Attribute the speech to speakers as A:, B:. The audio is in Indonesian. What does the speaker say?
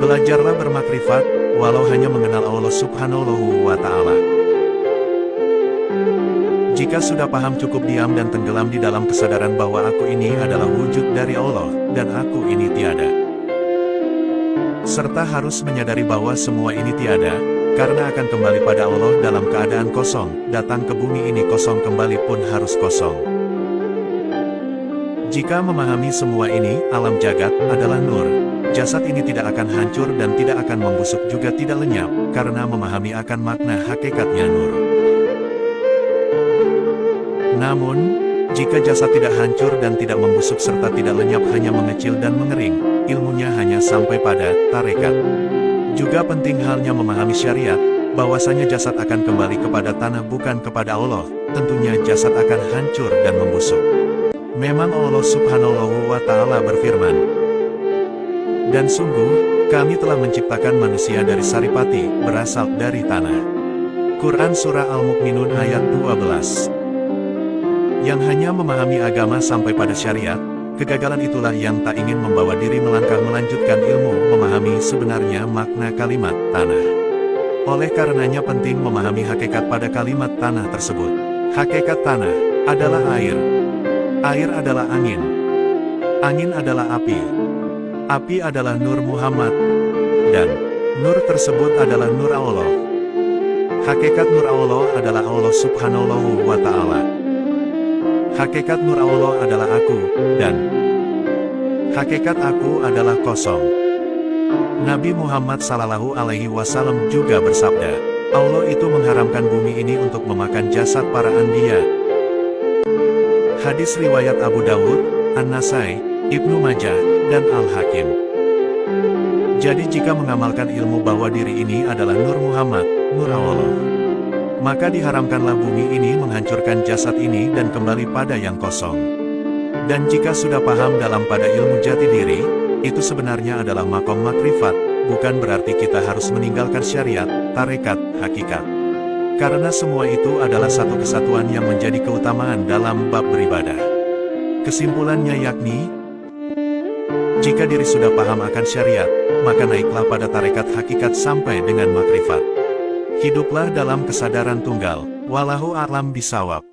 A: Belajarlah bermakrifat, walau hanya mengenal Allah Subhanahu wa Ta'ala. Jika sudah paham, cukup diam dan tenggelam di dalam kesadaran bahwa aku ini adalah wujud dari Allah, dan aku ini tiada. Serta harus menyadari bahwa semua ini tiada, karena akan kembali pada Allah dalam keadaan kosong, datang ke bumi ini kosong, kembali pun harus kosong. Jika memahami semua ini, alam jagat adalah nur. Jasad ini tidak akan hancur dan tidak akan membusuk juga tidak lenyap, karena memahami akan makna hakikatnya nur. Namun, jika jasad tidak hancur dan tidak membusuk serta tidak lenyap, hanya mengecil dan mengering, ilmunya hanya sampai pada tarekat. Juga penting halnya memahami syariat, bahwasanya jasad akan kembali kepada tanah bukan kepada Allah, tentunya jasad akan hancur dan membusuk. Memang Allah Subhanahu wa Ta'ala berfirman, dan sungguh, kami telah menciptakan manusia dari saripati, berasal dari tanah. Quran Surah Al-Mu'minun ayat 12. Yang hanya memahami agama sampai pada syariat, kegagalan itulah yang tak ingin membawa diri melangkah melanjutkan ilmu, memahami sebenarnya makna kalimat tanah. Oleh karenanya penting memahami hakikat pada kalimat tanah tersebut. Hakikat tanah adalah air. Air adalah angin. Angin adalah api. Api adalah Nur Muhammad, dan nur tersebut adalah Nur Allah. Hakikat Nur Allah adalah Allah Subhanahu wa Ta'ala. Hakikat Nur Allah adalah aku, dan hakikat aku adalah kosong. Nabi Muhammad SAW juga bersabda, Allah itu mengharamkan bumi ini untuk memakan jasad para anbiya. Hadis riwayat Abu Dawud, An-Nasai, Ibnu Majah, dan Al-Hakim. Jadi jika mengamalkan ilmu bahwa diri ini adalah Nur Muhammad, Nur Allah, maka diharamkanlah bumi ini menghancurkan jasad ini dan kembali pada yang kosong. Dan jika sudah paham dalam pada ilmu jati diri, itu sebenarnya adalah makom makrifat, bukan berarti kita harus meninggalkan syariat, tarekat, hakikat. Karena semua itu adalah satu kesatuan yang menjadi keutamaan dalam bab beribadah. Kesimpulannya yakni, jika diri sudah paham akan syariat, maka naiklah pada tarekat hakikat sampai dengan makrifat. Hiduplah dalam kesadaran tunggal. Wallahu a'lam bishawab.